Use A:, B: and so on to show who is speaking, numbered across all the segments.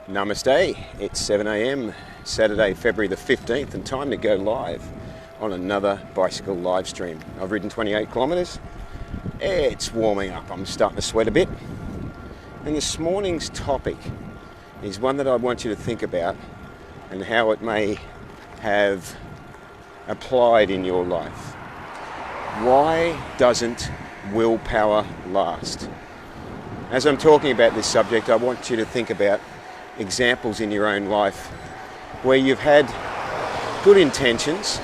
A: Namaste, it's 7 a.m. Saturday, February the 15th, and time to go live on another bicycle live stream. I've ridden 28 kilometres. It's warming up, I'm starting to sweat a bit. And this morning's topic is one that I want you to think about and how it may have applied in your life. Why doesn't willpower last? As I'm talking about this subject, I want you to think about examples in your own life where you've had good intentions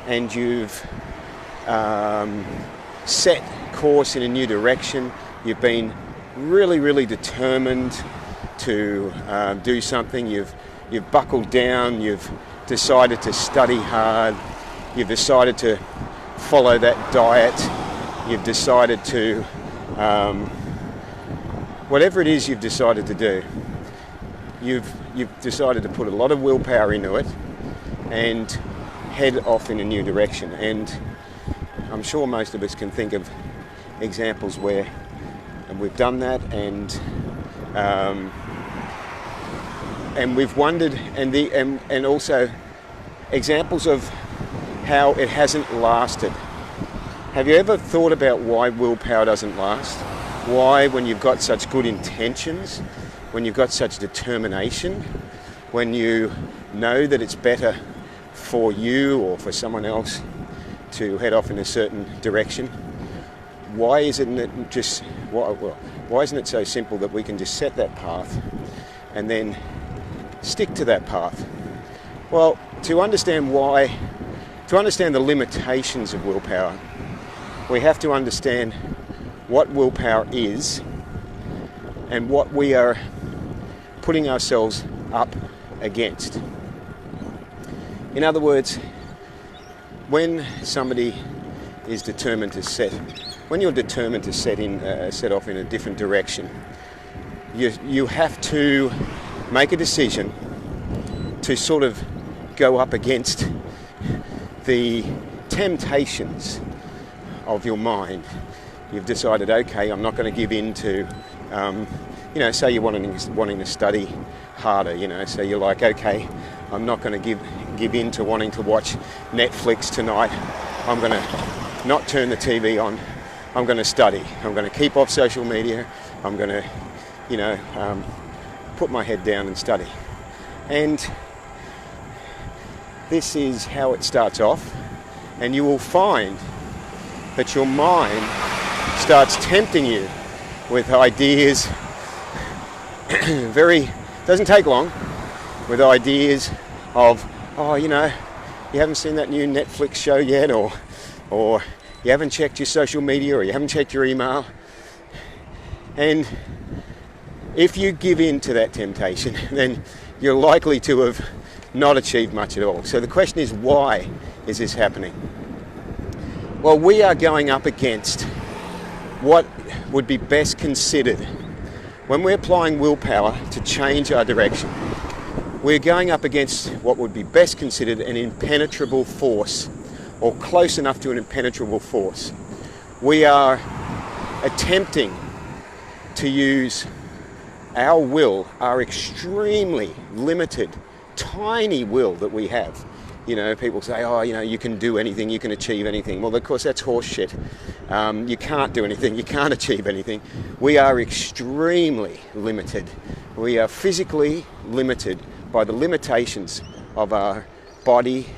A: and you've set course in a new direction. You've been really determined to do something. You've buckled down. You've decided to study hard. You've decided to follow that diet. You've decided to whatever it is you've decided to do. You've decided to put a lot of willpower into it and head off in a new direction. And I'm sure most of us can think of examples where we've done that, and we've wondered, and also examples of how it hasn't lasted. Have you ever thought about why willpower doesn't last? Why, when you've got such good intentions, when you've got such determination, when you know that it's better for you or for someone else to head off in a certain direction, why isn't it so simple that we can just set that path and then stick to that path? Well, to understand the limitations of willpower, we have to understand what willpower is and what we are putting ourselves up against. In other words, when somebody is determined to set off in a different direction, you have to make a decision to sort of go up against the temptations of your mind. You've decided, okay, I'm not going to give in to, say you're wanting to study harder, so you're like, okay, I'm not going to give in to wanting to watch Netflix tonight. I'm going to not turn the TV on. I'm going to study. I'm going to keep off social media. I'm going to, put my head down and study. And this is how it starts off. And you will find that your mind starts tempting you with ideas, doesn't take long, with ideas of, you haven't seen that new Netflix show yet, or you haven't checked your social media, or you haven't checked your email. And if you give in to that temptation, then you're likely to have not achieved much at all. So the question is, why is this happening? Well, we are going up against what would be best considered when we're applying willpower to change our direction. We're going up against what would be best considered an impenetrable force, or close enough to an impenetrable force. We are attempting to use our will, our extremely limited, tiny will that we have. People say, you can do anything, you can achieve anything. Well, of course, that's horse shit. You can't do anything, you can't achieve anything. We are extremely limited. We are physically limited by the limitations of our body,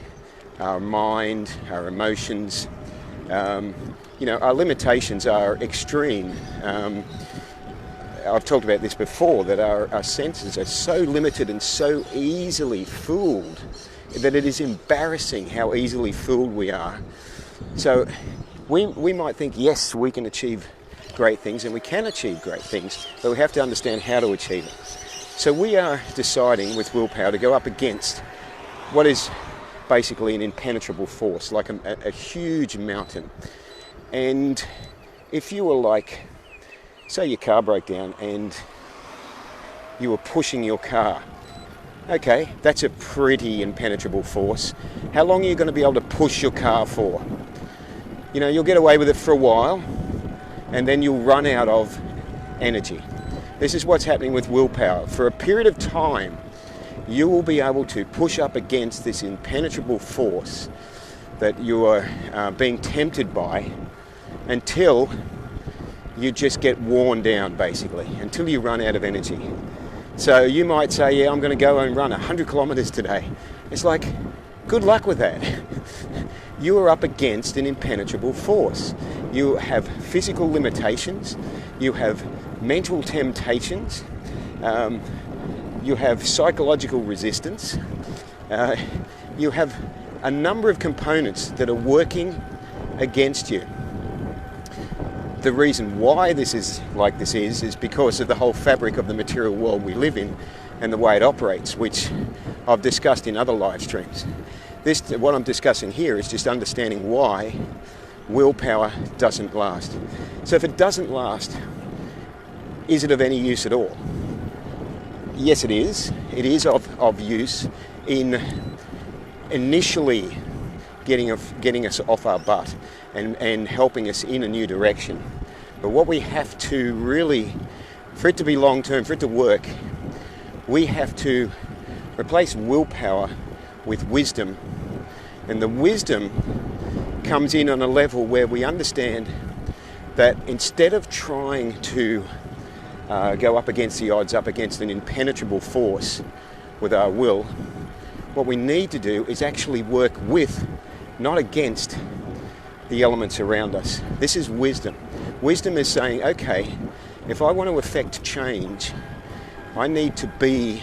A: our mind, our emotions. Our limitations are extreme. I've talked about this before, that our senses are so limited and so easily fooled that it is embarrassing how easily fooled we are. So we might think, yes, we can achieve great things, and we can achieve great things, but we have to understand how to achieve it. So we are deciding with willpower to go up against what is basically an impenetrable force, like a huge mountain. And if you were like, say your car broke down and you were pushing your car, okay, that's a pretty impenetrable force. How long are you going to be able to push your car for? You'll get away with it for a while, and then you'll run out of energy. This is what's happening with willpower. For a period of time, you will be able to push up against this impenetrable force that you are being tempted by until you just get worn down, basically, until you run out of energy. So you might say, yeah, I'm going to go and run 100 kilometers today. It's like, good luck with that. You are up against an impenetrable force. You have physical limitations, you have mental temptations, you have psychological resistance, you have a number of components that are working against you. The reason why this is like this is because of the whole fabric of the material world we live in and the way it operates, which I've discussed in other live streams. What I'm discussing here is just understanding why willpower doesn't last. So if it doesn't last, is it of any use at all? Yes, it is. It is of use in initially getting us off our butt and helping us in a new direction. But what we have to really, for it to be long-term, for it to work, we have to replace willpower with wisdom. And the wisdom comes in on a level where we understand that instead of trying to go up against the odds, up against an impenetrable force with our will, what we need to do is actually work with, not against, the elements around us. This is wisdom. Wisdom is saying, okay, if I want to affect change, I need to be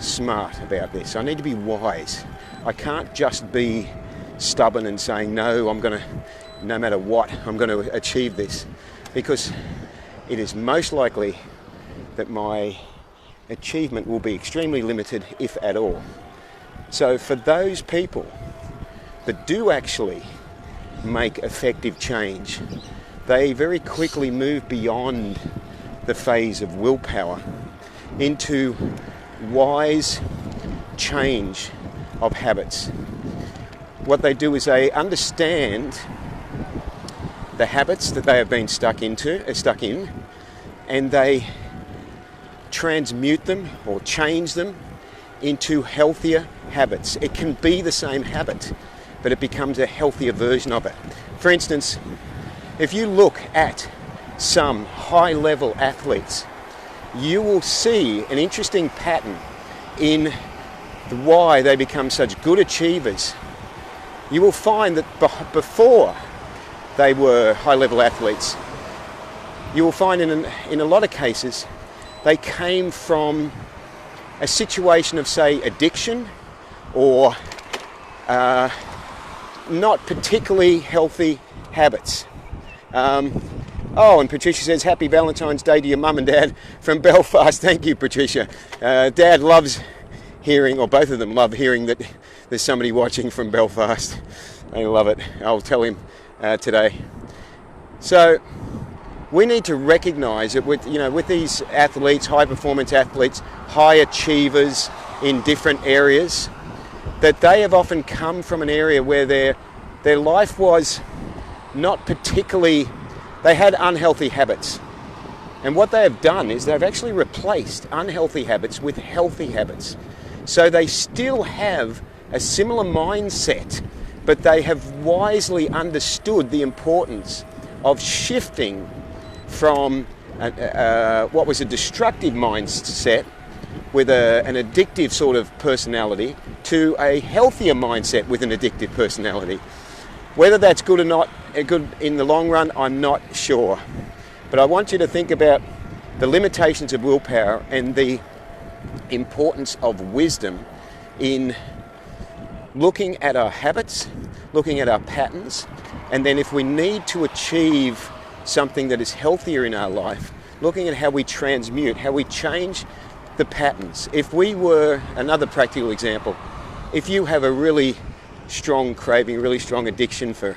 A: smart about this. I need to be wise. I can't just be stubborn and saying, no, no matter what, I'm going to achieve this. Because it is most likely that my achievement will be extremely limited, if at all. So for those people that do actually make effective change, they very quickly move beyond the phase of willpower into wise change of habits. What they do is they understand the habits that they have been stuck in, and they transmute them or change them into healthier habits. It can be the same habit, but it becomes a healthier version of it. For instance, if you look at some high-level athletes, you will see an interesting pattern in why they become such good achievers. You will find that before they were high-level athletes, you will find in a lot of cases they came from a situation of, say, addiction or not particularly healthy habits. And Patricia says, happy Valentine's Day to your mum and dad from Belfast. Thank you, Patricia. Dad loves hearing, or both of them love hearing, that there's somebody watching from Belfast. They love it. I'll tell him today. So we need to recognise that with these athletes, high performance athletes, high achievers in different areas, that they have often come from an area where their life was not particularly, they had unhealthy habits. And what they have done is they've actually replaced unhealthy habits with healthy habits. So they still have a similar mindset, but they have wisely understood the importance of shifting from what was a destructive mindset with an addictive sort of personality to a healthier mindset with an addictive personality. Whether that's good or not, good in the long run, I'm not sure. But I want you to think about the limitations of willpower and the importance of wisdom in looking at our habits, looking at our patterns, and then if we need to achieve something that is healthier in our life, looking at how we transmute, how we change the patterns. If we were, another practical example, if you have a really strong craving, a really strong addiction for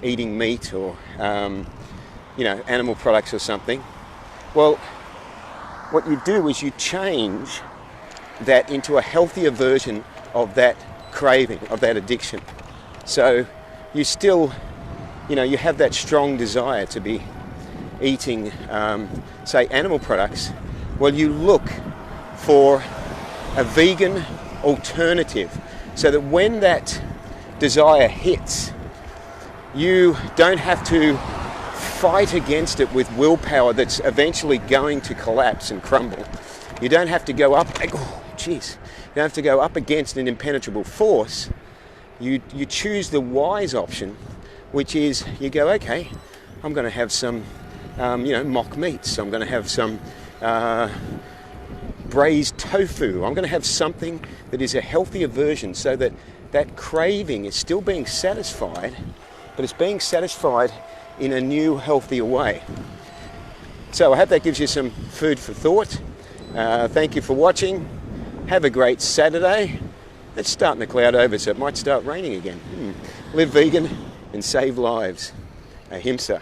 A: eating meat or animal products or something, well, what you do is you change that into a healthier version of that craving, of that addiction. So you still, you have that strong desire to be eating, say, animal products, Well, you look for a vegan alternative so that when that desire hits, you don't have to fight against it with willpower that's eventually going to collapse and crumble. You don't have to go up, you don't have to go up against an impenetrable force. You choose the wise option, which is you go, okay, I'm going to have some, mock meats. I'm going to have some braised tofu. I'm going to have something that is a healthier version so that that craving is still being satisfied, but it's being satisfied in a new, healthier way. So I hope that gives you some food for thought. Thank you for watching. Have a great Saturday. It's starting to cloud over, so it might start raining again. Live vegan and save lives. Ahimsa.